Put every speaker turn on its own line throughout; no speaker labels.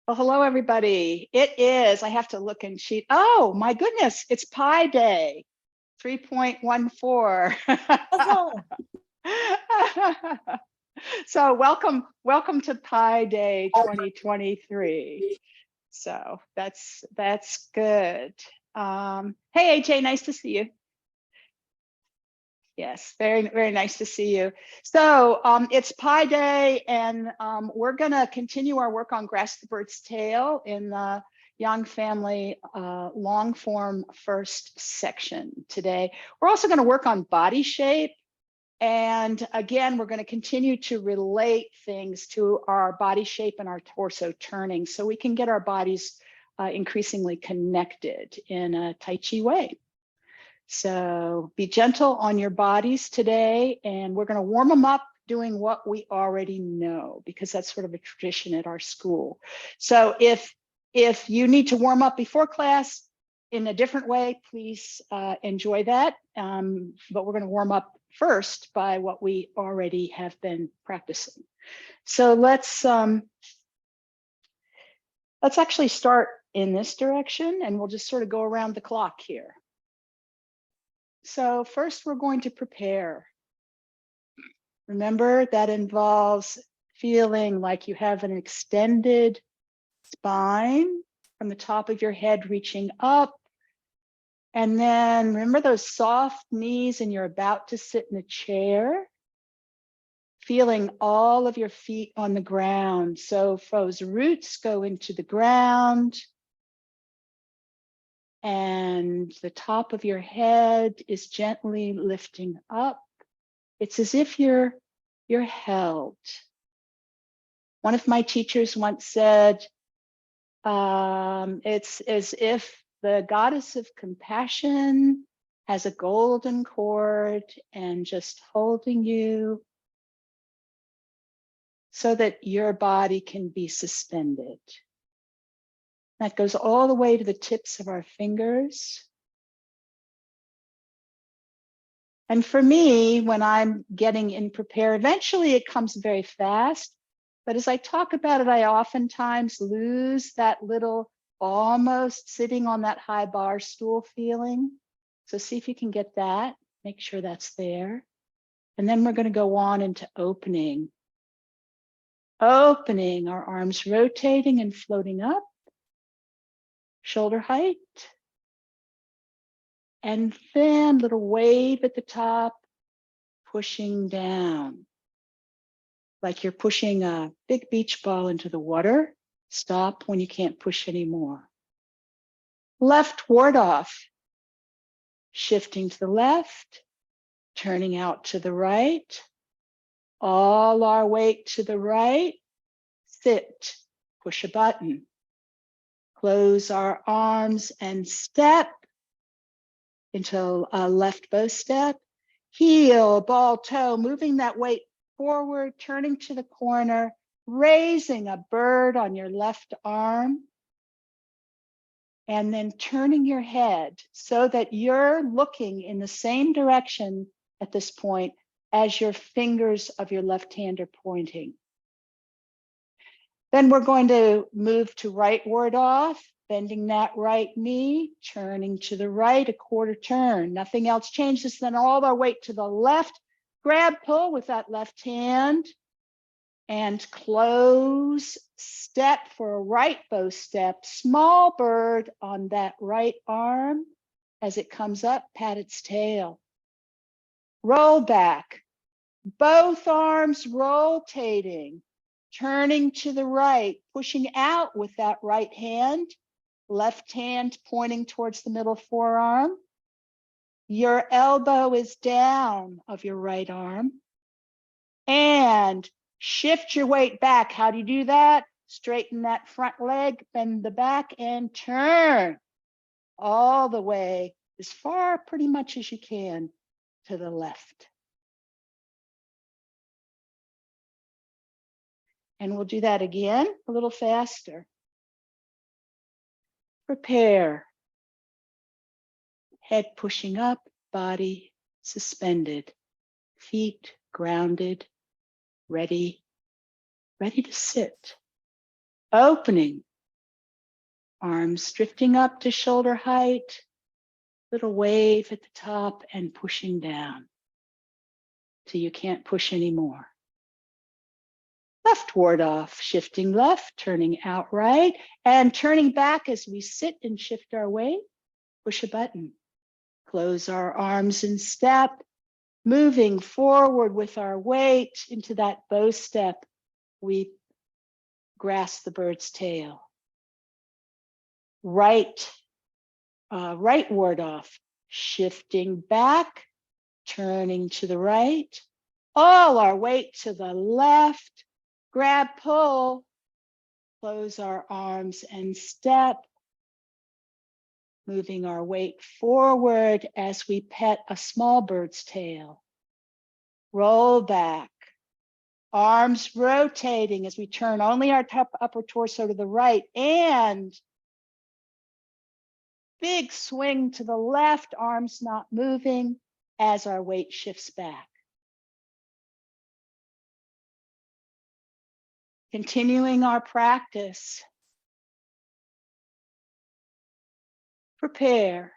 Well, hello, everybody. It is, I have to look and sheet. Oh, my goodness, it's Pi Day 3.14. So welcome to Pi Day 2023. So that's good. Hey, AJ, nice to see you. Yes, very nice to see you. So it's Pi Day, and we're going to continue our work on Grasp the Bird's Tail in the Young Family long form first section today. We're also going to work on body shape. And again, we're going to continue to relate things to our body shape and our torso turning so we can get our bodies increasingly connected in a Tai Chi way. So be gentle on your bodies today, and we're going to warm them up doing what we already know, because that's sort of a tradition at our school. So if you need to warm up before class in a different way, please enjoy that. But we're going to warm up first by what we already have been practicing. So let's actually start in this direction, and we'll just sort of go around the clock here. So first, we're going to prepare. Remember, that involves feeling like you have an extended spine from the top of your head reaching up. And then remember those soft knees, and you're about to sit in a chair, feeling all of your feet on the ground. So those roots go into the ground, and the top of your head is gently lifting up. It's as if you're held. One of my teachers once said, it's as if the goddess of compassion has a golden cord and just holding you so that your body can be suspended. That goes all the way to the tips of our fingers. And for me, when I'm getting in prepare, eventually it comes very fast. But as I talk about it, I oftentimes lose that little almost sitting on that high bar stool feeling. So see if you can get that. Make sure that's there. And then we're going to go on into opening. Opening, our arms rotating and floating up. Shoulder height. And then little wave at the top, pushing down. Like you're pushing a big beach ball into the water. Stop when you can't push anymore. Left ward off. Shifting to the left, turning out to the right. All our weight to the right. Sit, push a button. Close our arms and step into a left bow step. Heel, ball, toe, moving that weight forward, turning to the corner, raising a bird on your left arm, and then turning your head so that you're looking in the same direction at this point as your fingers of your left hand are pointing. Then we're going to move to right ward off, bending that right knee, turning to the right, a quarter turn. Nothing else changes. Then all our weight to the left. Grab, pull with that left hand, and close, step for a right bow step. Small bird on that right arm. As it comes up, pat its tail. Roll back. Both arms rotating. Turning to the right, pushing out with that right hand, left hand pointing towards the middle forearm. Your elbow is down of your right arm. And shift your weight back. How do you do that? Straighten that front leg, bend the back, and turn all the way as far pretty much as you can to the left. And we'll do that again, a little faster. Prepare. Head pushing up, body suspended, feet grounded, ready to sit. Opening, Arms drifting up to shoulder height, little wave at the top and pushing down till you can't push anymore. Left ward off, shifting left, turning out right, and turning back as we sit and shift our weight. Push a button. Close our arms in step, moving forward with our weight into that bow step. We grasp the bird's tail. Right ward off, shifting back, turning to the right, all our weight to the left, grab, pull, close our arms and step, moving our weight forward as we pet a small bird's tail. Roll back, arms rotating as we turn only our upper torso to the right, and big swing to the left, arms not moving as our weight shifts back. Continuing our practice. Prepare.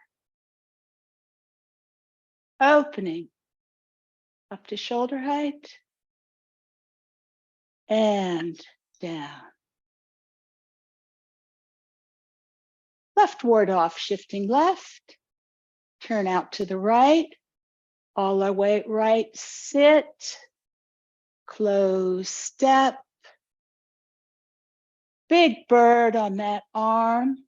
Opening up to shoulder height and down. Left ward off, shifting left, turn out to the right, all our weight right, sit, close step, big bird on that arm.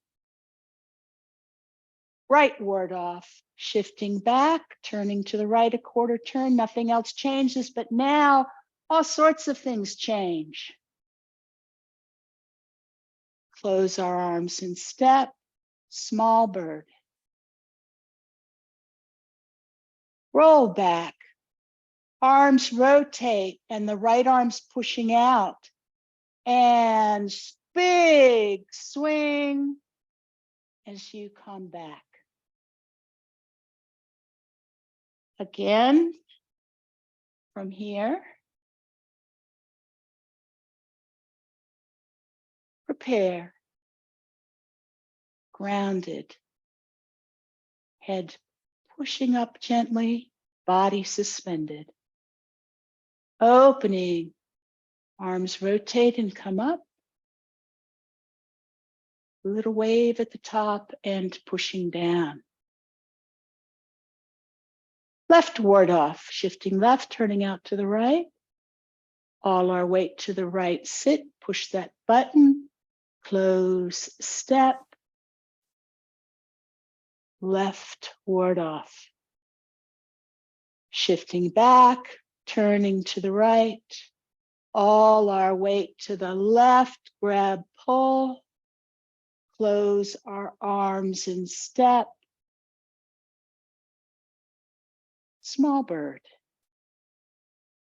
Right ward off, shifting back, turning to the right a quarter turn, nothing else changes, but now all sorts of things change. Close our arms in step, small bird. Roll back, arms rotate and the right arm's pushing out. And big swing as you come back. Again, from here. Prepare. Grounded. Head pushing up gently, body suspended. Opening. Arms rotate and come up. A little wave at the top and pushing down. Left ward off, shifting left, turning out to the right. All our weight to the right, sit, push that button, close step. Left ward off. Shifting back, turning to the right. All our weight to the left, grab, pull. Close our arms in step. Small bird.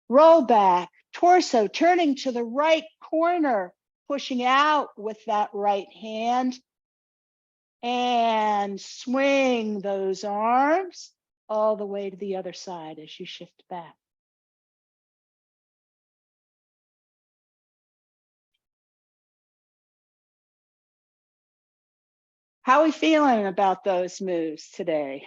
Roll back, torso turning to the right corner, pushing out with that right hand. And swing those arms all the way to the other side as you shift back. How are we feeling about those moves today?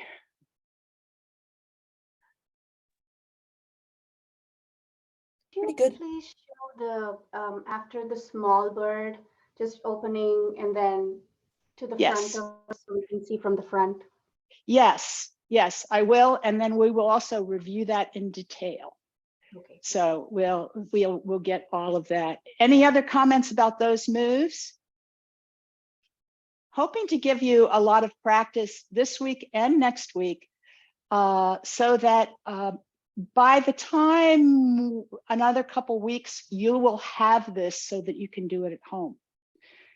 Pretty good. Please show the after the small bird, just opening and then to the front of us so we can see from the front.
Yes, I will, and then we will also review that in detail. Okay. So we'll get all of that. Any other comments about those moves? Hoping to give you a lot of practice this week and next week, so that by the time another couple weeks, you will have this so that you can do it at home.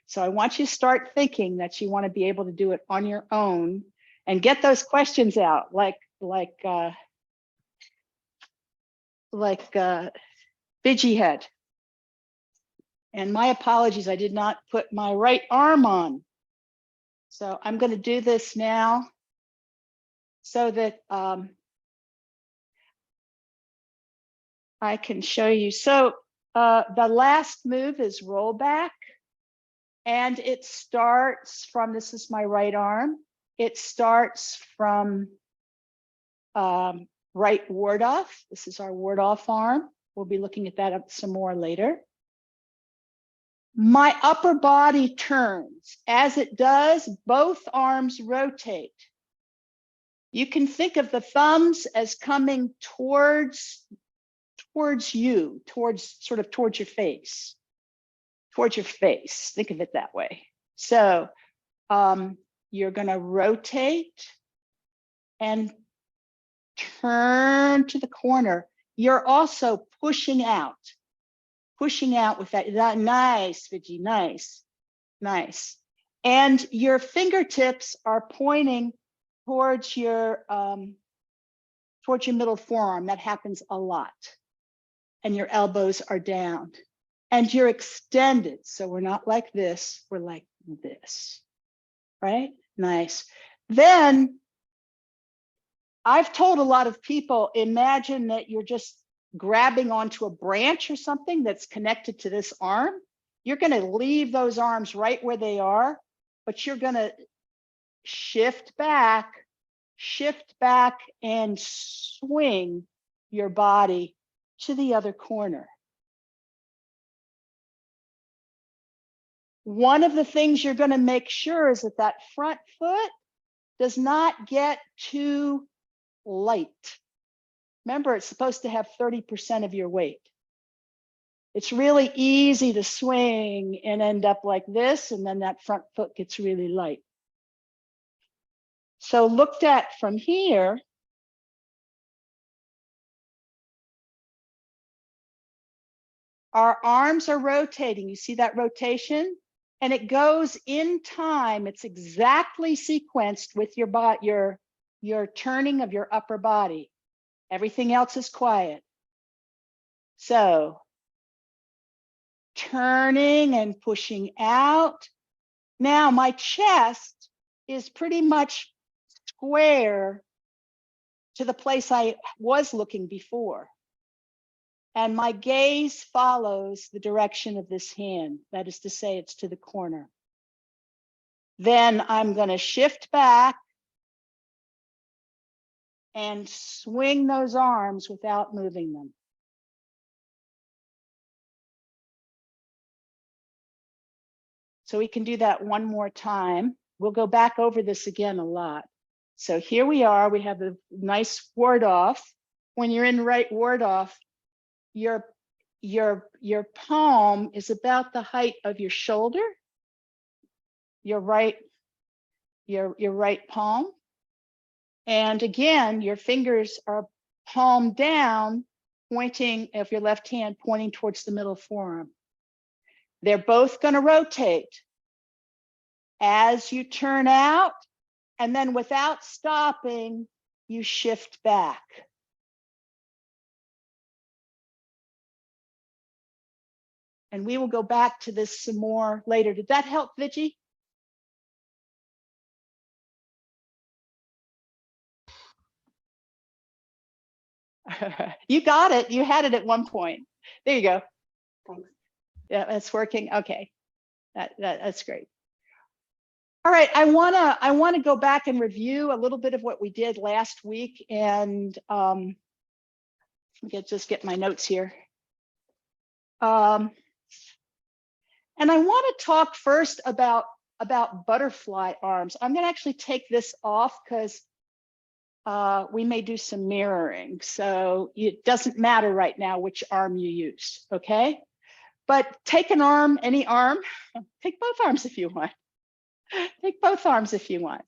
So I want you to start thinking that you want to be able to do it on your own and get those questions out, like Bidgie head. And my apologies, I did not put my right arm on. So I'm going to do this now so that I can show you. So the last move is roll back. And it starts from, this is my right arm. It starts from right ward off. This is our ward off arm. We'll be looking at that up some more later. My upper body turns. As it does, both arms rotate. You can think of the thumbs as coming towards you, towards your face. Towards your face. Think of it that way. So you're going to rotate and turn to the corner. You're also pushing out with that. Nice, Vijay, nice, nice. And your fingertips are pointing towards your middle forearm. That happens a lot. And your elbows are down. And you're extended. So we're not like this, we're like this, right? Nice. Then I've told a lot of people, imagine that you're just grabbing onto a branch or something that's connected to this arm. You're going to leave those arms right where they are, but you're going to shift back and swing your body to the other corner. One of the things you're going to make sure is that that front foot does not get too light. Remember, it's supposed to have 30% of your weight. It's really easy to swing and end up like this, and then that front foot gets really light. So looked at from here, our arms are rotating. You see that rotation? And it goes in time. It's exactly sequenced with your turning of your upper body. Everything else is quiet. So turning and pushing out. Now my chest is pretty much square to the place I was looking before. And my gaze follows the direction of this hand. That is to say, it's to the corner. Then I'm going to shift back and swing those arms without moving them. So we can do that one more time. We'll go back over this again a lot. So here we are. We have a nice ward off. When you're in right ward off, your palm is about the height of your shoulder. Your right palm. And again, your fingers are palm down, pointing, of your left hand, pointing towards the middle forearm. They're both going to rotate as you turn out, and then without stopping, you shift back. And we will go back to this some more later. Did that help, Vijay? You got it. You had it at one point. There you go.
Thanks.
Yeah, that's working. Okay, that's great. All right, I wanna go back and review a little bit of what we did last week, and just get my notes here. And I want to talk first about butterfly arms. I'm going to actually take this off because we may do some mirroring. So it doesn't matter right now which arm you use, okay? But take an arm, any arm, take both arms if you want. Take both arms if you want.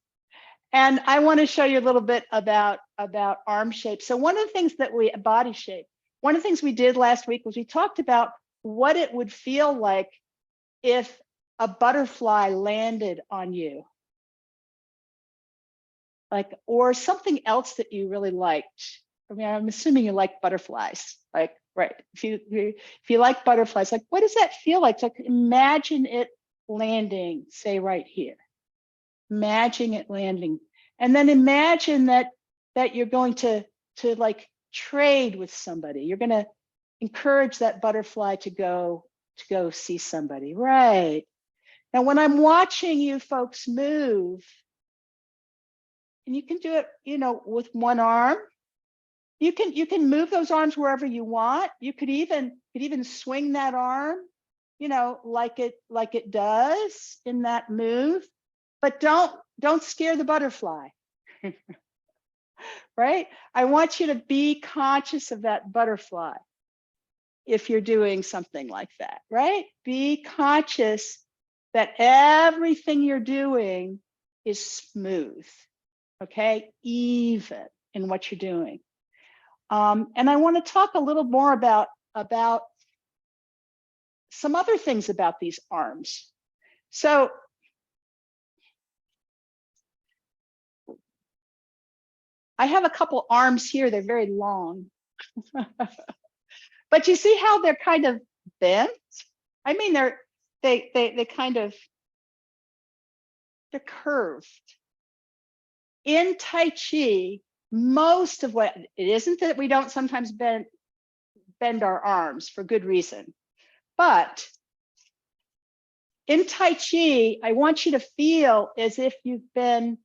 And I want to show you a little bit about arm shape. So one of the things that body shape, one of the things we did last week was we talked about what it would feel like if a butterfly landed on you, like, or something else that you really liked. I mean, I'm assuming you like butterflies, like, right? If you like butterflies, like, what does that feel like? Like, imagine it landing, say, right here. Imagine it landing, and then imagine that you're going to like trade with somebody. You're going to encourage that butterfly to go see somebody, right? Now, when I'm watching you folks move, and you can do it, with one arm, you can move those arms wherever you want. You could even swing that arm, like it does in that move, but don't scare the butterfly. Right? I want you to be conscious of that butterfly if you're doing something like that, right? Be conscious that everything you're doing is smooth, okay? Even in what you're doing. And I want to talk a little more about some other things about these arms. So I have a couple arms here, they're very long. But you see how they're kind of bent? I mean, they kind of, they're curved. In Tai Chi, most of what, it isn't that we don't sometimes bend our arms for good reason, but in Tai Chi, I want you to feel as if you've been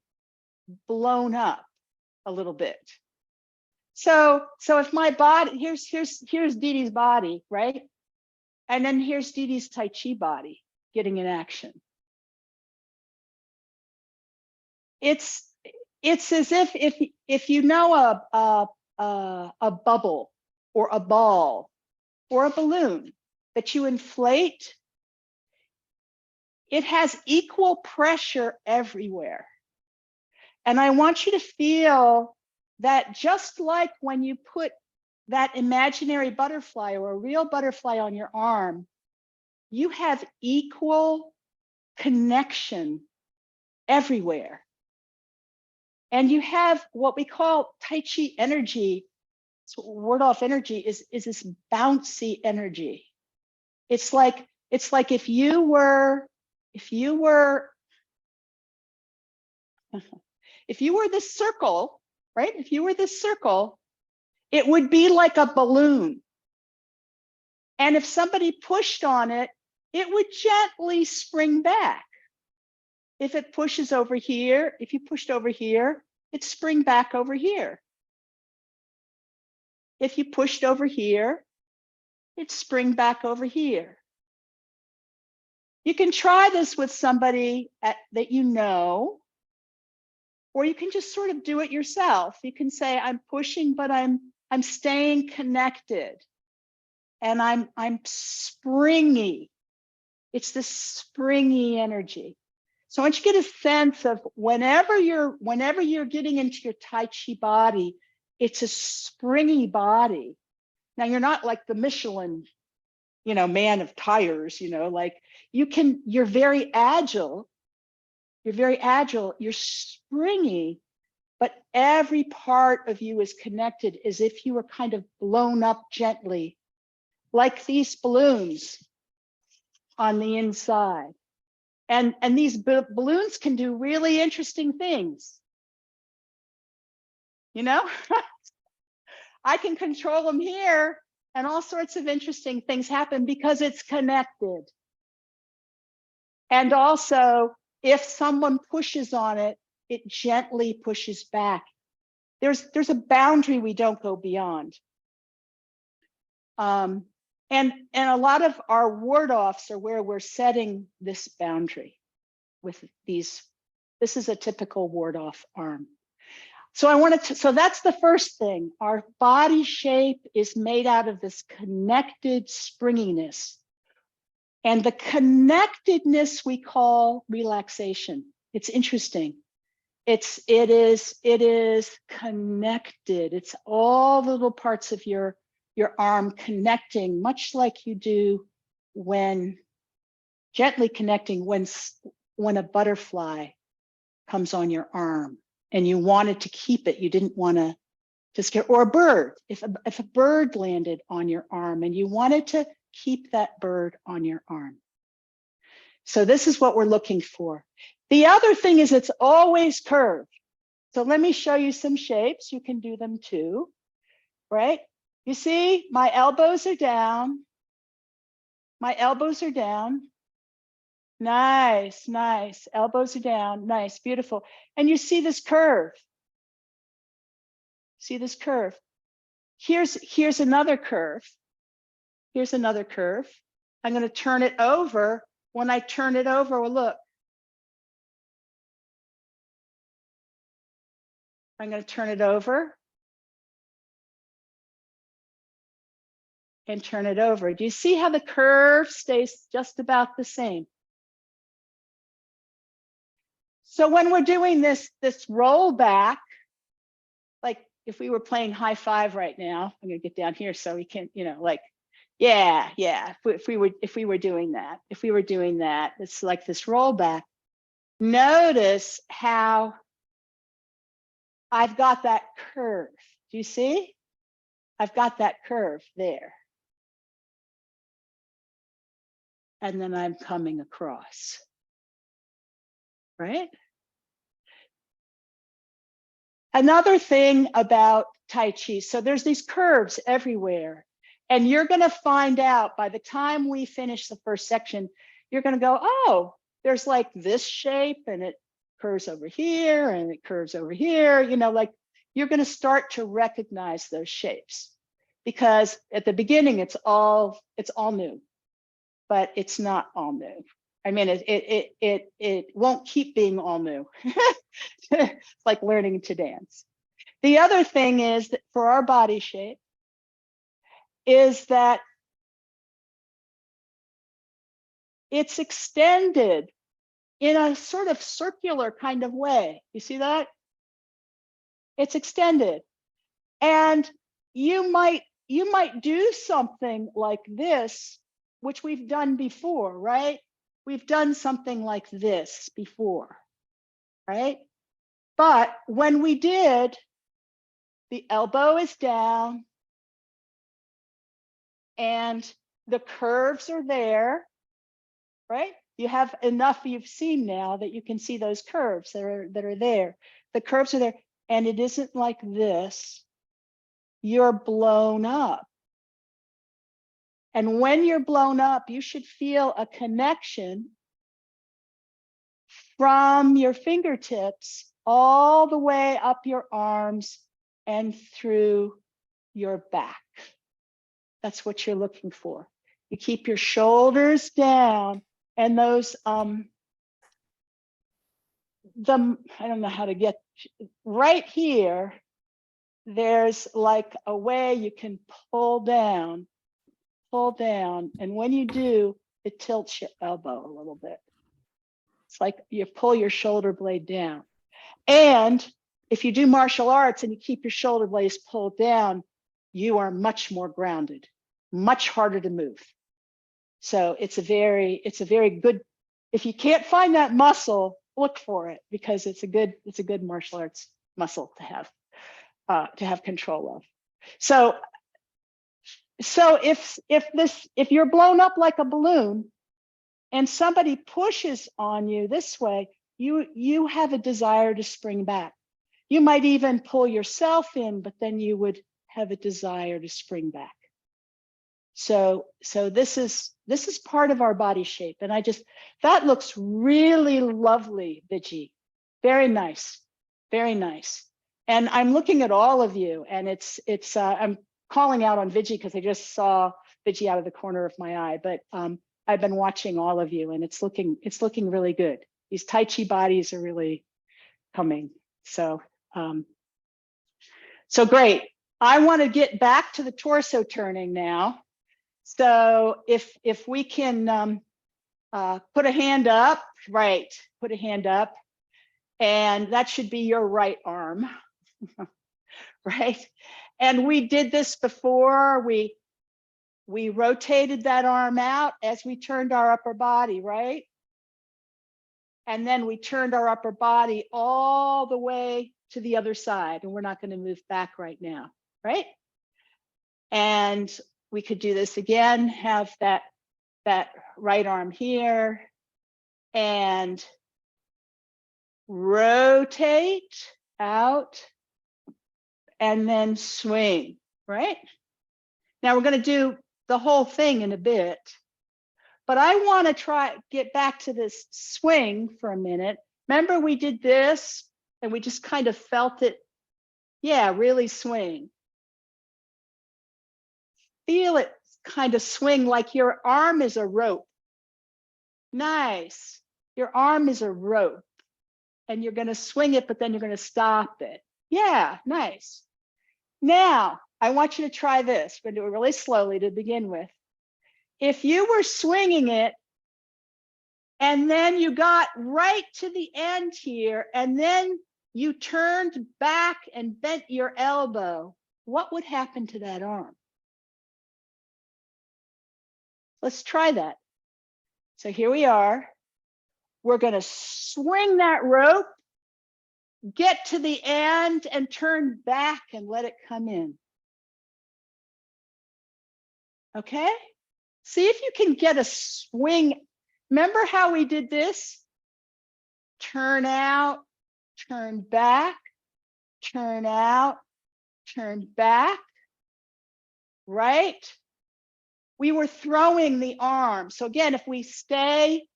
blown up a little bit. So if my body, here's Dee Dee's body, right? And then here's Dee Dee's Tai Chi body getting in action. It's as if you know a bubble or a ball or a balloon that you inflate, it has equal pressure everywhere. And I want you to feel that, just like when you put that imaginary butterfly or a real butterfly on your arm, you have equal connection everywhere. And you have what we call Tai Chi energy. So word off energy is this bouncy energy. It's like if you were this circle, right? If you were this circle, it would be like a balloon. And if somebody pushed on it, it would gently spring back. If it pushes over here, if you pushed over here, it'd spring back over here. If you pushed over here, it'd spring back over here. You can try this with somebody that you know, or you can just sort of do it yourself. You can say, I'm pushing, but I'm staying connected. And I'm springy. It's this springy energy. So I want you to get a sense of whenever you're getting into your Tai Chi body, it's a springy body. Now you're not like the Michelin, man of tires, like you're very agile. You're springy, but every part of you is connected as if you were kind of blown up gently, like these balloons on the inside. And these balloons can do really interesting things. I can control them here, and all sorts of interesting things happen because it's connected. And also, if someone pushes on it, it gently pushes back. There's a boundary we don't go beyond. And a lot of our ward offs are where we're setting this boundary with these. This is a typical ward off arm. So that's the first thing. Our body shape is made out of this connected springiness. And the connectedness we call relaxation. It's interesting. It is connected. It's all the little parts of your arm connecting, much like you do when gently connecting when a butterfly comes on your arm and you wanted to keep it. You didn't want to scare, or a bird. If a bird landed on your arm and you wanted to keep that bird on your arm. So this is what we're looking for. The other thing is it's always curved. So let me show you some shapes. You can do them too, right? You see, my elbows are down. My elbows are down. Nice, nice. Elbows are down. Nice, beautiful. And you see this curve. See this curve. Here's another curve. Here's another curve. I'm going to turn it over. When I turn it over, well, look. I'm going to turn it over and turn it over. Do you see how the curve stays just about the same? So when we're doing this rollback, like if we were playing high five right now, I'm going to get down here so we can, like, yeah. If we were doing that, it's like this rollback. Notice how I've got that curve. Do you see? I've got that curve there. And then I'm coming across, right? Another thing about Tai Chi, so there's these curves everywhere, and you're going to find out by the time we finish the first section, you're going to go, oh, there's like this shape and it curves over here and it curves over here, like you're going to start to recognize those shapes, because at the beginning it's all new, but it's not all new. I mean, it won't keep being all new. It's like learning to dance. The other thing is that for our body shape is that it's extended in a sort of circular kind of way. You see that? It's extended. And you might do something like this, which we've done before, right? We've done something like this before, right? But when we did, the elbow is down and the curves are there, right? You have enough you've seen now that you can see those curves that are there. The curves are there, and it isn't like this. You're blown up. And when you're blown up, you should feel a connection from your fingertips all the way up your arms and through your back. That's what you're looking for. You keep your shoulders down, and those I don't know how to get right here. There's like a way you can pull down, and when you do, it tilts your elbow a little bit. It's like you pull your shoulder blade down. And if you do martial arts and you keep your shoulder blades pulled down, you are much more grounded, much harder to move. So it's a very good, if you can't find that muscle, look for it, because it's a good martial arts muscle to have control of. So if you're blown up like a balloon and somebody pushes on you this way, you have a desire to spring back. You might even pull yourself in, but then you would have a desire to spring back. So this is part of our body shape. And that looks really lovely, Viji. Very nice, very nice. And I'm looking at all of you, and I'm calling out on Viji because I just saw Viji out of the corner of my eye, but I've been watching all of you, and it's looking really good. These Tai Chi bodies are really coming. So great. I want to get back to the torso turning now. So if we can put a hand up, right? Put a hand up, and that should be your right arm, right? And we did this before. We rotated that arm out as we turned our upper body, right? And then we turned our upper body all the way to the other side, and we're not going to move back right now, right? And we could do this again, have that right arm here, and rotate out, and then swing, right? Now we're going to do the whole thing in a bit, But I want to get back to this swing for a minute. Remember we did this and we just kind of felt it. Yeah, really swing. Feel it kind of swing like your arm is a rope. Nice. Your arm is a rope and you're going to swing it, but then you're going to stop it. Yeah, nice. Now, I want you to try this. We're going to do it really slowly to begin with. If you were swinging it and then you got right to the end here and then you turned back and bent your elbow, what would happen to that arm? Let's try that. So here we are. We're going to swing that rope, get to the end and turn back and let it come in. Okay? See if you can get a swing. Remember how we did this? Turn out, turn back, turn out, turn back, right? We were throwing the arm. So again, if we stay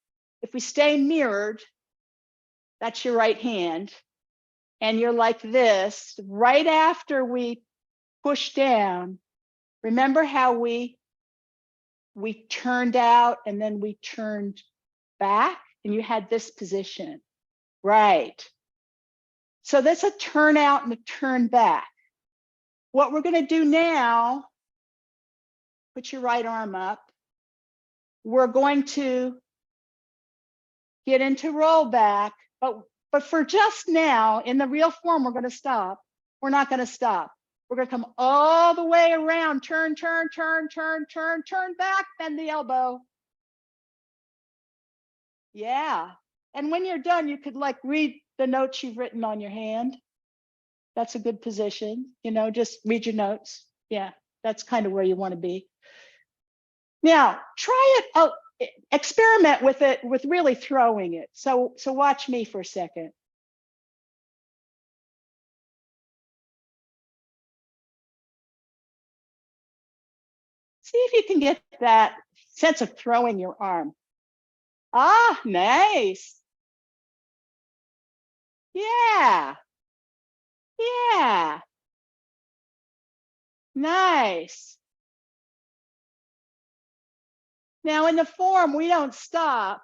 mirrored, that's your right hand, and you're like this, right after we push down, remember how we turned out and then we turned back and you had this position, right? So that's a turn out and a turn back. What we're going to do now, put your right arm up. We're going to get into rollback, but for just now, in the real form, we're going to stop. We're not going to stop. We're going to come all the way around, turn, turn, turn, turn, turn, turn back, bend the elbow. Yeah. And when you're done, you could like read the notes you've written on your hand. That's a good position. You know, just read your notes. Yeah, that's kind of where you want to be. Now, try it, experiment with it, with really throwing it. So watch me for a second. See if you can get that sense of throwing your arm. Ah, nice. Yeah. Yeah. Nice. Now in the form, we don't stop,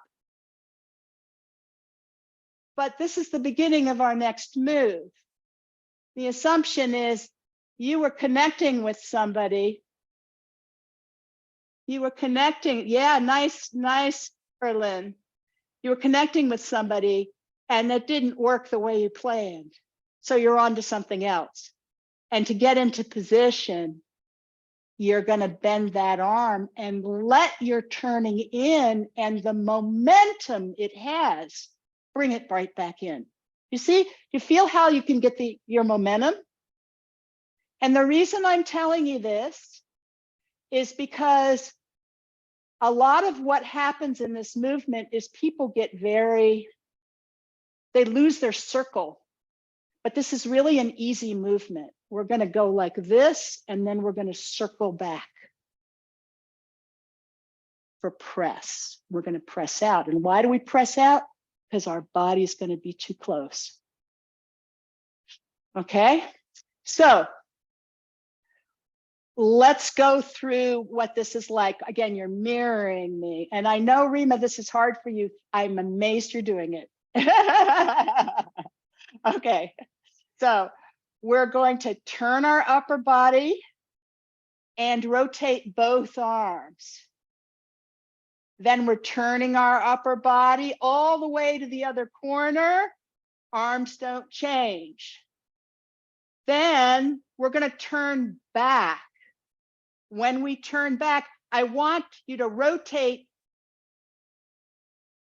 but this is the beginning of our next move. The assumption is you were connecting with somebody. You were connecting. Yeah, nice, Erlyn. You were connecting with somebody and it didn't work the way you planned. So you're on to something else. And to get into position, you're going to bend that arm and let your turning in and the momentum it has, bring it right back in. You see, you feel how you can get your momentum? And the reason I'm telling you this is because a lot of what happens in this movement is people get they lose their circle. But this is really an easy movement. We're going to go like this, and then we're going to circle back for press. We're going to press out. And why do we press out? Because our body's going to be too close. Okay, so let's go through what this is like. Again, you're mirroring me. And I know, Rima, this is hard for you. I'm amazed you're doing it. Okay, so we're going to turn our upper body and rotate both arms. Then we're turning our upper body all the way to the other corner. Arms don't change. Then we're going to turn back. When we turn back, I want you to rotate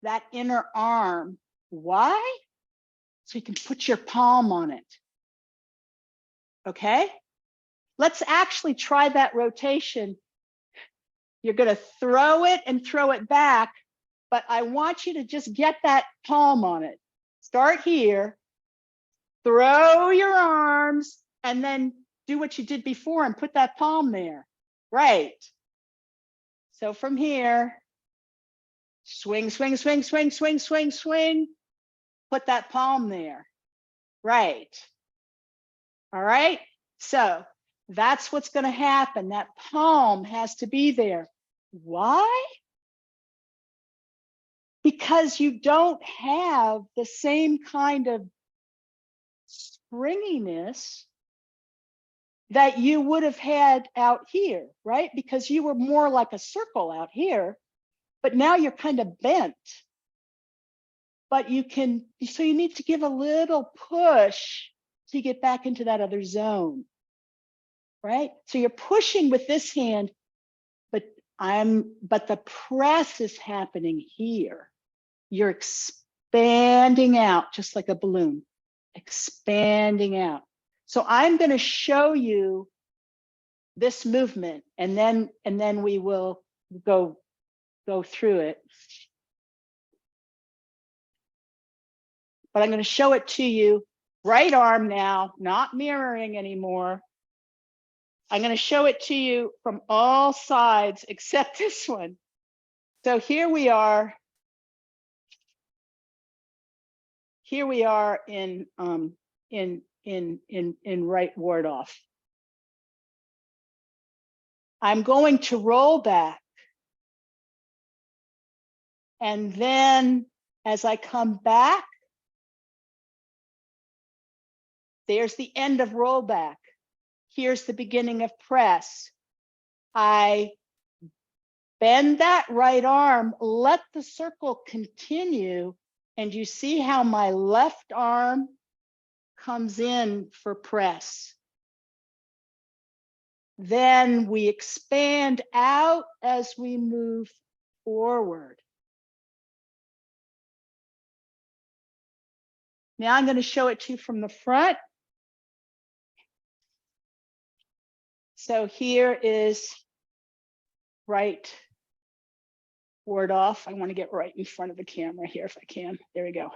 that inner arm. Why? So you can put your palm on it. Okay? Let's actually try that rotation. You're going to throw it and throw it back, but I want you to just get that palm on it. Start here, throw your arms, and then do what you did before and put that palm there. Right. So from here, Swing, swing, swing, swing, swing, swing, swing. Put that palm there. Right. All right. So that's what's going to happen. That palm has to be there. Why? Because you don't have the same kind of springiness that you would have had out here, right? Because you were more like a circle out here, but now you're kind of bent. But you can, so you need to give a little push to get back into that other zone, right? So you're pushing with this hand, but the press is happening here. You're expanding out just like a balloon, expanding out. So I'm going to show you this movement, and then we will go through it. But I'm going to show it to you. Right arm now, not mirroring anymore. I'm going to show it to you from all sides except this one. So here we are. Here we are in right ward off. I'm going to roll back. And then as I come back, there's the end of rollback. Here's the beginning of press. I bend that right arm, let the circle continue, and you see how my left arm comes in for press. Then we expand out as we move forward. Now I'm going to show it to you from the front. So here is right ward off. I want to get right in front of the camera here if I can. There we go.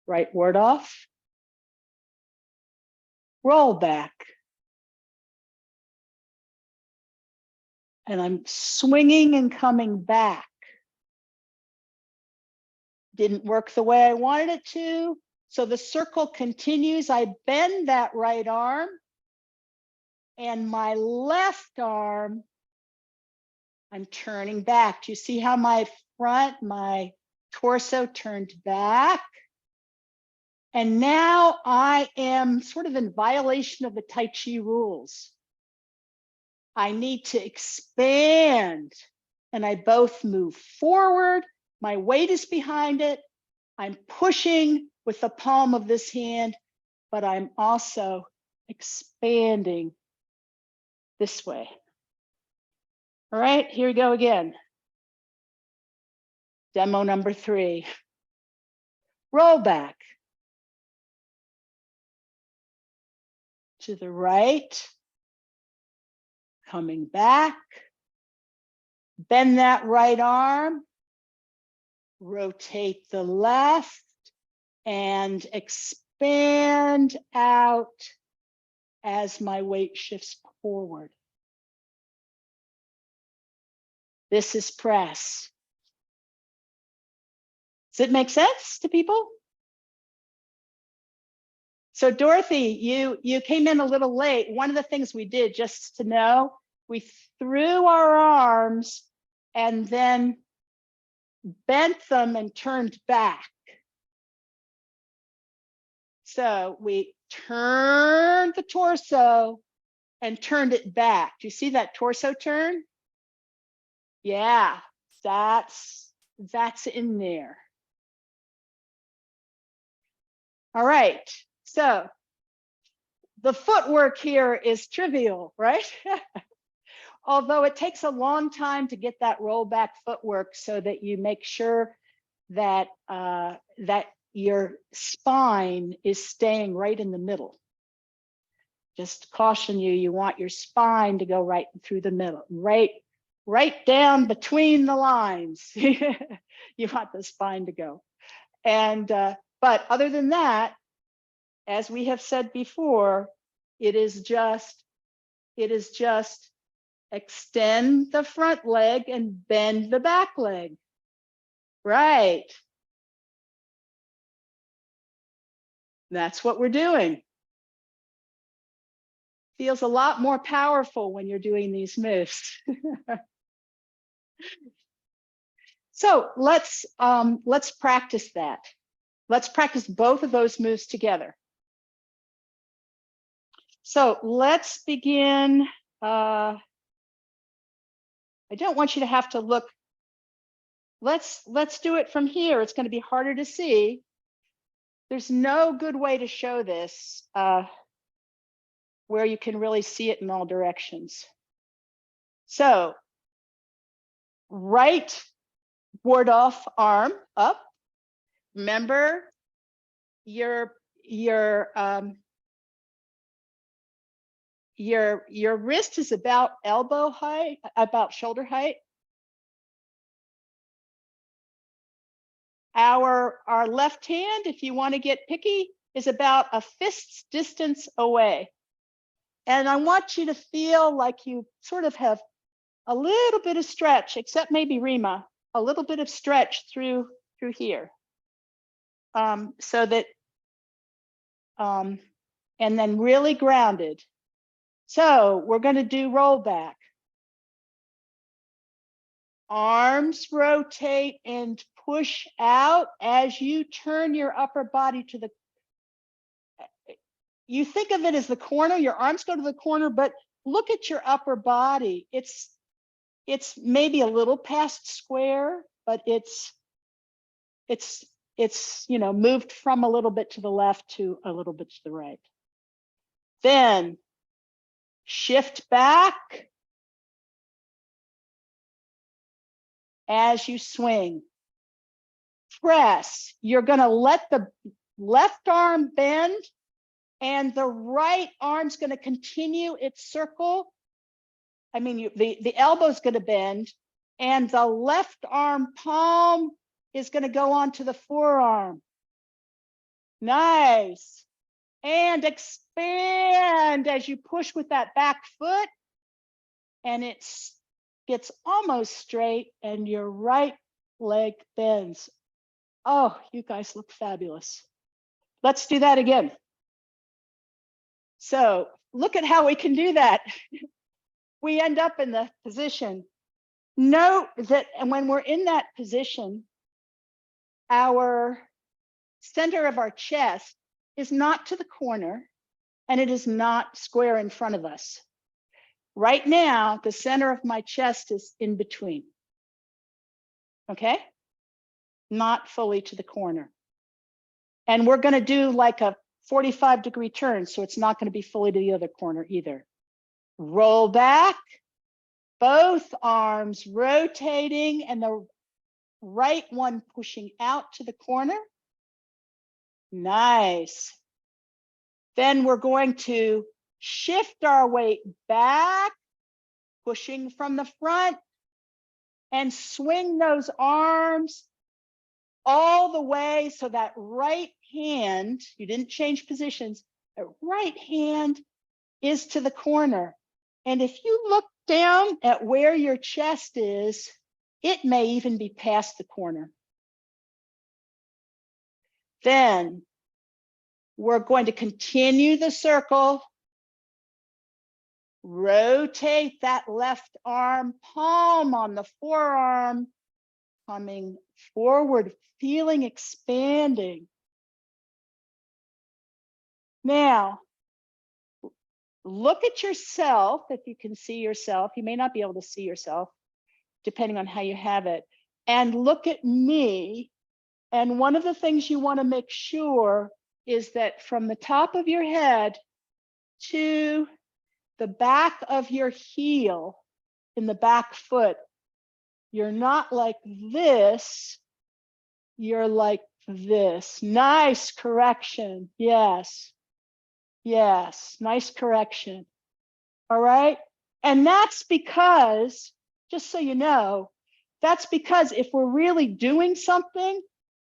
Right ward off. Roll back. And I'm swinging and coming back. Didn't work the way I wanted it to. So the circle continues. I bend that right arm. And my left arm, I'm turning back. Do you see how my torso turned back? And now I am sort of in violation of the Tai Chi rules. I need to expand, and I both move forward. My weight is behind it. I'm pushing with the palm of this hand, but I'm also expanding this way. All right, here we go again. Demo number 3. Roll back. To the right. Coming back. Bend that right arm. Rotate the left. And expand out as my weight shifts forward. This is press. Does it make sense to people? So Dorothy, you came in a little late. One of the things we did, just to know, we threw our arms and then bent them and turned back. So we turned the torso and turned it back. Do you see that torso turn? Yeah, that's in there. All right, so the footwork here is trivial, right? Although it takes a long time to get that rollback footwork so that you make sure that that your spine is staying right in the middle. Just caution you, you want your spine to go right through the middle, right down between the lines. You want the spine to go. And but other than that, as we have said before, it is just Extend the front leg and bend the back leg. Right. That's what we're doing. Feels a lot more powerful when you're doing these moves. So let's practice that. Let's practice both of those moves together. So let's begin. I don't want you to have to look. Let's do it from here. It's going to be harder to see. There's no good way to show this where you can really see it in all directions. So right ward off arm up. Remember your wrist is about elbow height, about shoulder height. Our left hand, if you want to get picky, is about a fist's distance away. And I want you to feel like you sort of have a little bit of stretch, except maybe Rima, a little bit of stretch through here. So that, and then really grounded. So we're going to do roll back. Arms rotate and push out as you turn your upper body to the, you think of it as the corner, your arms go to the corner, but look at your upper body. It's maybe a little past square, but it's you know, moved from a little bit to the left to a little bit to the right. Then shift back as you swing. Press. You're going to let the left arm bend and the right arm's going to continue its circle. I mean, the elbow's going to bend and the left arm palm is going to go onto the forearm. Nice. And expand as you push with that back foot and it gets almost straight and your right leg bends. Oh, you guys look fabulous. Let's do that again. So look at how we can do that. We end up in the position. Note that and when we're in that position, our center of our chest is not to the corner and it is not square in front of us. Right now, the center of my chest is in between. Okay? Not fully to the corner. And we're going to do like a 45-degree turn, so it's not going to be fully to the other corner either. Roll back, both arms rotating and the right one pushing out to the corner. Nice. Then we're going to shift our weight back, pushing from the front, and swing those arms all the way so that right hand, you didn't change positions, the right hand is to the corner. And if you look down at where your chest is, it may even be past the corner. Then we're going to continue the circle. Rotate that left arm, palm on the forearm, coming forward, feeling expanding. Now, look at yourself if you can see yourself. You may not be able to see yourself, depending on how you have it. And look at me. And one of the things you want to make sure is that from the top of your head to the back of your heel in the back foot, you're not like this, you're like this. Nice correction. Yes. Yes. Nice correction. All right. And that's because, just so you know, that's because if we're really doing something,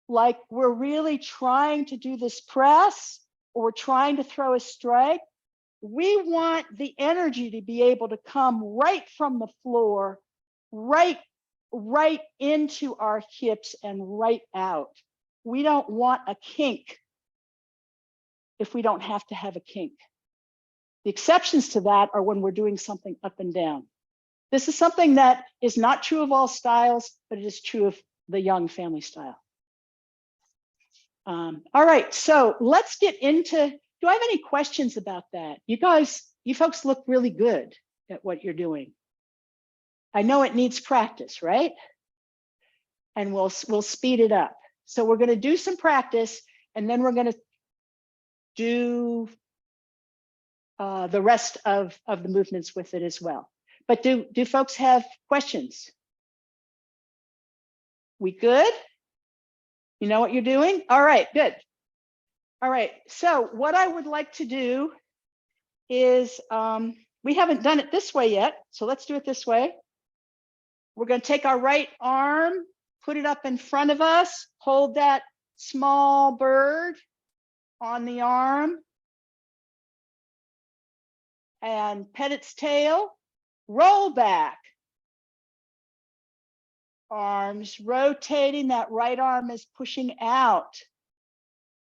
like we're really trying to do this press, or we're trying to throw a strike, We want the energy to be able to come right from the floor, right into our hips and right out. We don't want a kink if we don't have to have a kink. The exceptions to that are when we're doing something up and down. This is something that is not true of all styles, but it is true of the young family style. All right, so let's get into, do I have any questions about that? You folks look really good at what you're doing. I know it needs practice, right? And we'll speed it up. So we're going to do some practice, and then we're going to do the rest of the movements with it as well. But do folks have questions? We good? You know what you're doing? All right, good. All right, so what I would like to do is, we haven't done it this way yet, so let's do it this way. We're going to take our right arm, put it up in front of us, hold that small bird on the arm, and pet its tail, roll back. Arms rotating, that right arm is pushing out.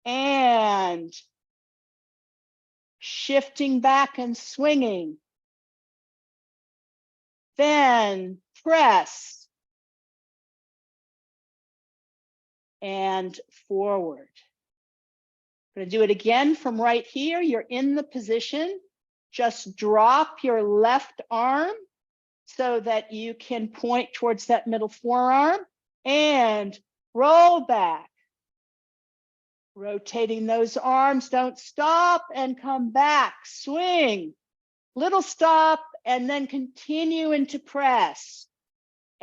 And shifting back and swinging. Then press. And forward. I'm going to do it again from right here. You're in the position. Just drop your left arm so that you can point towards that middle forearm and roll back. Rotating those arms, don't stop and come back, swing, little stop, and then continue into press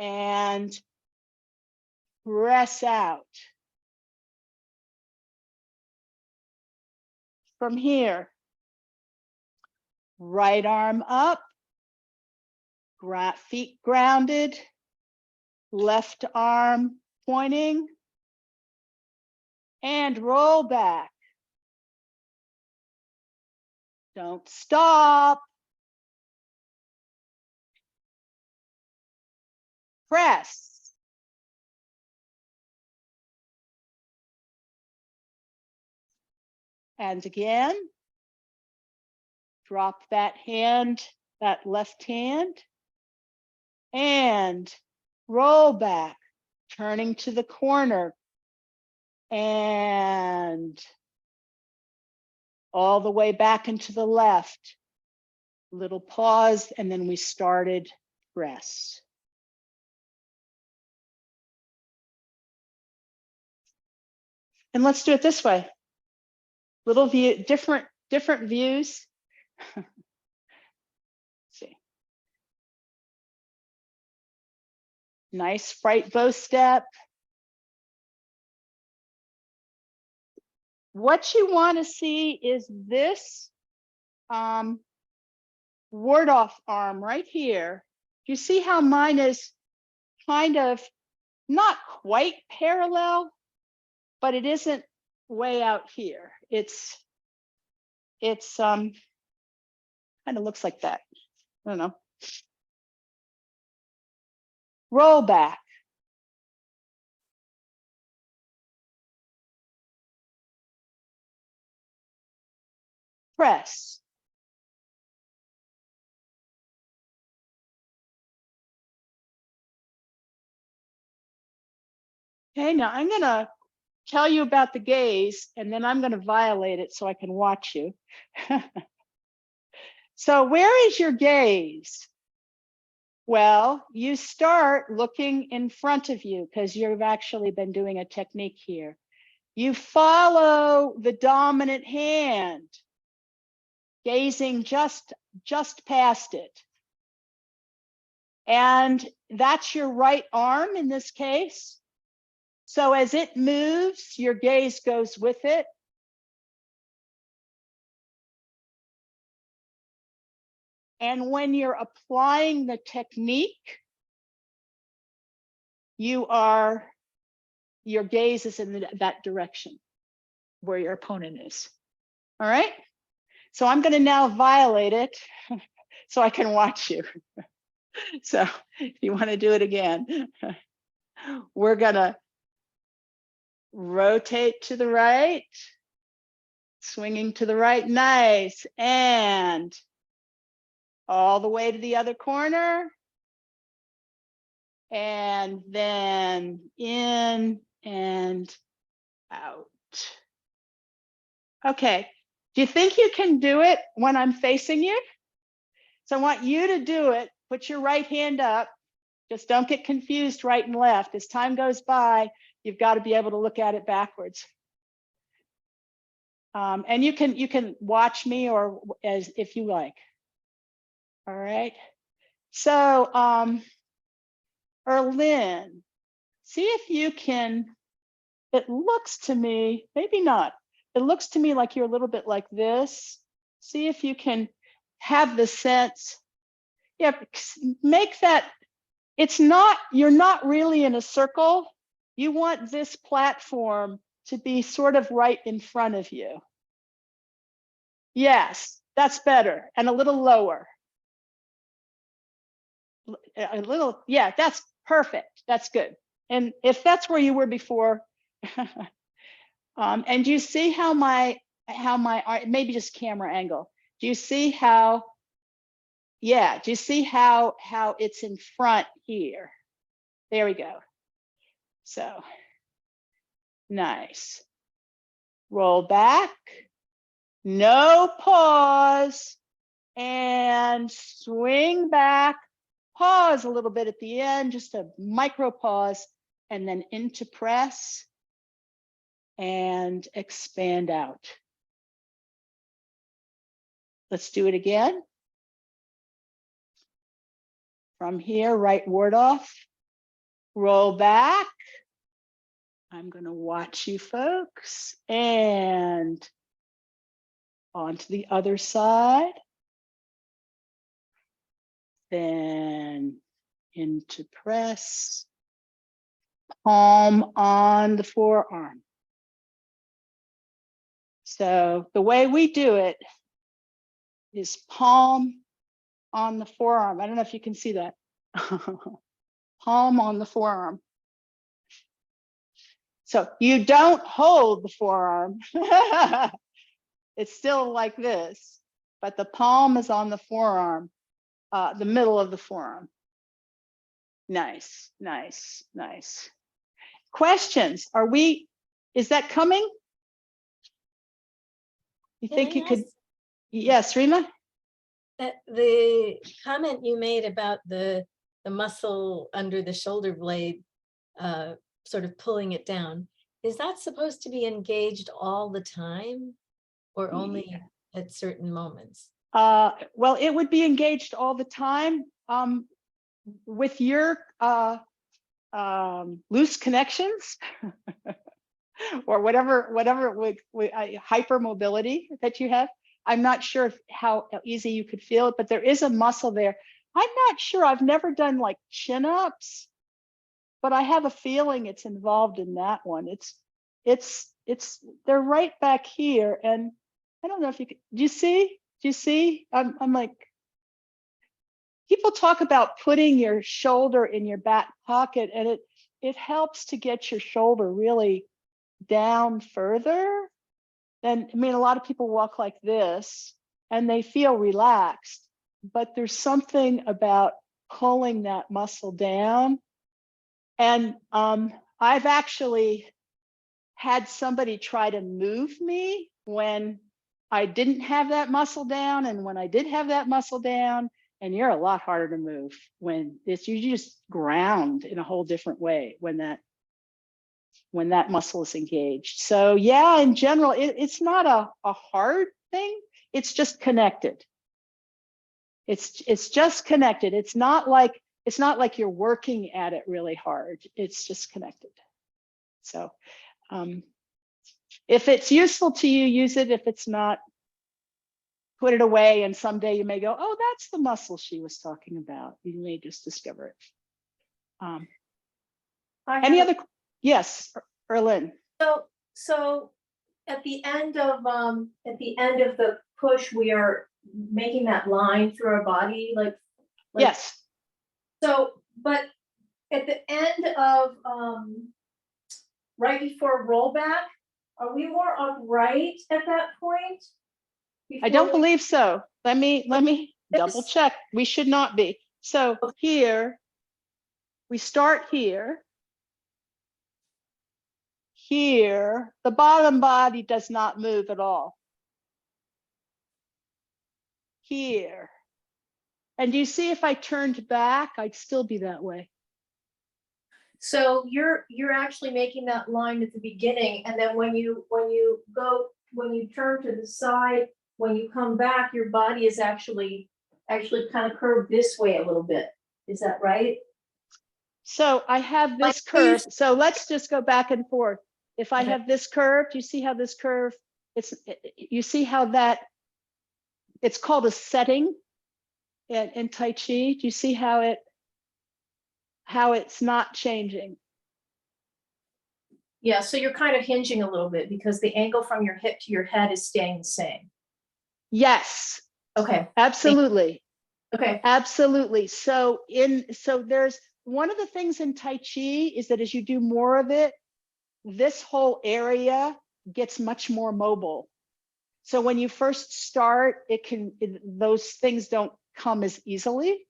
and press out. From here, right arm up, feet grounded, left arm pointing, and roll back. Don't stop. Press. And again, drop that hand, that left hand, and roll back, turning to the corner, and all the way back into the left. Little pause, and then we started press. And let's do it this way. Little view, different views. See. Nice bright bow step. What you want to see is this ward off arm right here. You see how mine is kind of not quite parallel, but it isn't way out here. It's kind of looks like that. I don't know. Roll back. Press. Okay, now I'm going to tell you about the gaze, and then I'm going to violate it so I can watch you. So where is your gaze? Well, you start looking in front of you because you've actually been doing a technique here. You follow the dominant hand, gazing just past it. And that's your right arm in this case. So as it moves, your gaze goes with it. And when you're applying the technique, your gaze is in that direction where your opponent is. All right. So I'm going to now violate it so I can watch you. So if you want to do it again, we're going to rotate to the right, swinging to the right, nice, and all the way to the other corner, and then in and out. Okay, do you think you can do it when I'm facing you? So I want you to do it. Put your right hand up. Just don't get confused right and left. As time goes by, you've got to be able to look at it backwards. And you can watch me or as if you like. All right. So Erlyn, see if you can, it looks to me, maybe not. It looks to me like you're a little bit like this. See if you can have the sense. Yeah, make that, it's not, you're not really in a circle. You want this platform to be sort of right in front of you. Yes, that's better. And a little lower. A little, yeah, that's perfect. That's good. And if that's where you were before, and do you see how my maybe just camera angle, do you see how, yeah, do you see how it's in front here? There we go. So nice. Roll back, no pause, and swing back. Pause a little bit at the end, just a micro pause, and then into press and expand out. Let's do it again. From here, right ward off, roll back. I'm going to watch you folks, and onto the other side. Then into press, palm on the forearm. So the way we do it is palm on the forearm. I don't know if you can see that. Palm on the forearm. So you don't hold the forearm. It's still like this, but the palm is on the forearm, the middle of the forearm. Nice, nice, nice. Questions? Is that coming? You think you could? Yes, Rima?
The comment you made about the muscle under the shoulder blade sort of pulling it down, is that supposed to be engaged all the time or only at certain moments?
Well, it would be engaged all the time. With your loose connections or whatever hypermobility that you have. I'm not sure how easy you could feel it, but there is a muscle there. I'm not sure. I've never done like chin-ups, but I have a feeling it's involved in that one. They're right back here, and I don't know if you can. Do you see? I'm like, people talk about putting your shoulder in your back pocket, and it helps to get your shoulder really down further. And I mean, a lot of people walk like this and they feel relaxed, but there's something about pulling that muscle down. And I've actually had somebody try to move me when I didn't have that muscle down, and when I did have that muscle down. And you're a lot harder to move when you just ground in a whole different way when that muscle is engaged. So yeah, in general, it's not a hard thing. It's just connected. It's just connected. It's not like you're working at it really hard. It's just connected. So if it's useful to you, use it. If it's not, put it away, and someday you may go, oh, that's the muscle she was talking about. You may just discover it. Any other? Yes, Erlyn.
So at the end of the push, we are making that line through our body, like
Yes.
so, but at the end of right before rollback, are we more upright at that point?
I don't
Before we-
believe so. Let me double
This-
check. We should not be. So here, we start here. Here, the bottom body does not move at all. Here. And do you see if I turned back, I'd still be that way.
So you're actually making that line at the beginning, and then when you turn to the side, when you come back, your body is actually kind of curved this way a little bit. Is that right?
So I have this curve. So let's just go back and forth. If I have this curve, do you see how this curve, you see how that, it's called a setting in Tai Chi. Do you see how it's not changing?
Yeah, so you're kind of hinging a little bit because the angle from your hip to your head is staying the same.
Yes.
Okay.
Absolutely.
Okay.
Absolutely. So there's one of the things in Tai Chi is that as you do more of it, this whole area gets much more mobile. So when you first start, those things don't come as easily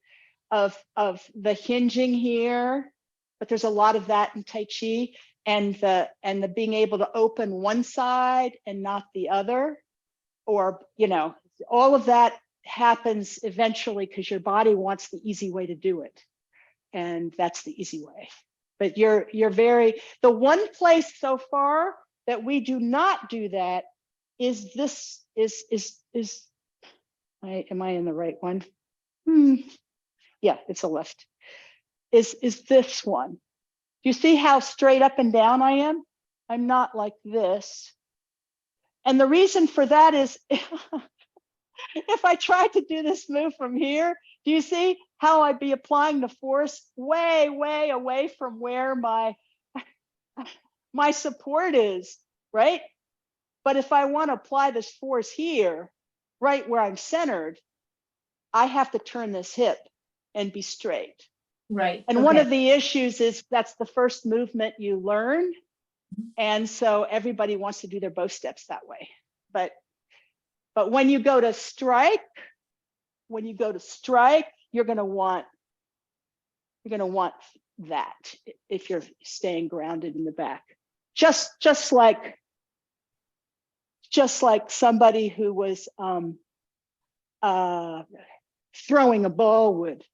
of the hinging here, but there's a lot of that in Tai Chi, and the being able to open one side and not the other, or all of that happens eventually because your body wants the easy way to do it, and that's the easy way. But the one place so far that we do not do that is this am I in the right one? Yeah, it's a left. Is this one. Do you see how straight up and down I am? I'm not like this. And the reason for that is if I tried to do this move from here, do you see how I'd be applying the force way, way away from where my support is, right? But if I want to apply this force here, right where I'm centered, I have to turn this hip and be straight.
Right.
And one of the issues is that's the first movement you learn. And so everybody wants to do their bow steps that way. But when you go to strike, you're going to want that if you're staying grounded in the back. Just like somebody who was throwing a ball would.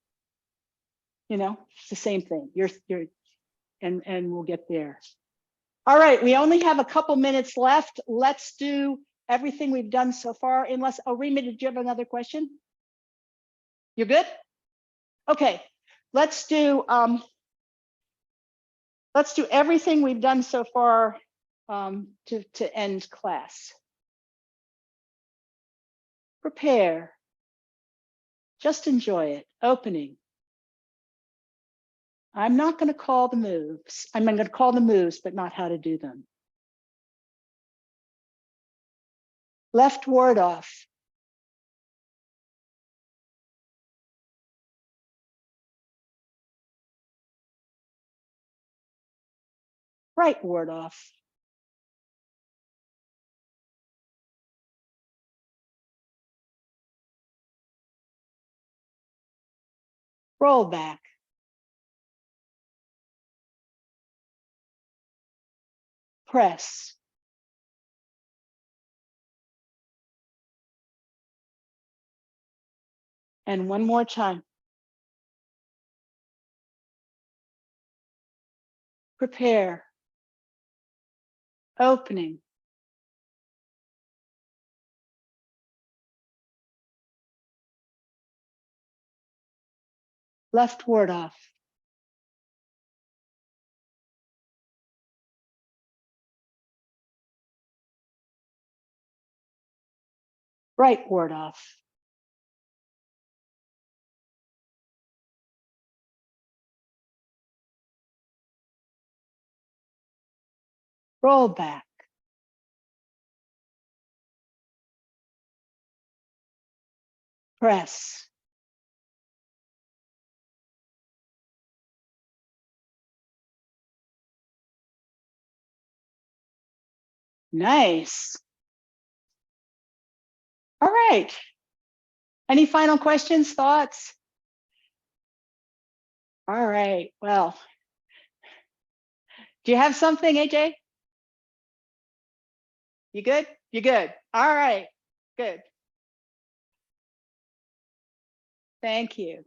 It's the same thing. And we'll get there. All right, we only have a couple minutes left. Let's do everything we've done so far, unless, Rima, did you have another question? You're good? Okay, let's do everything we've done so far to end class. Prepare. Just enjoy it. Opening. I'm not going to call the moves. I'm going to call the moves, but not how to do them. Left ward off. Right ward off. Roll back. Press. And one more time. Prepare. Opening. Left ward off. Right ward off. Roll back. Press. Nice. All right. Any final questions, thoughts? All right. Well, do you have something, AJ? You good? You good? All right. Good. Thank you.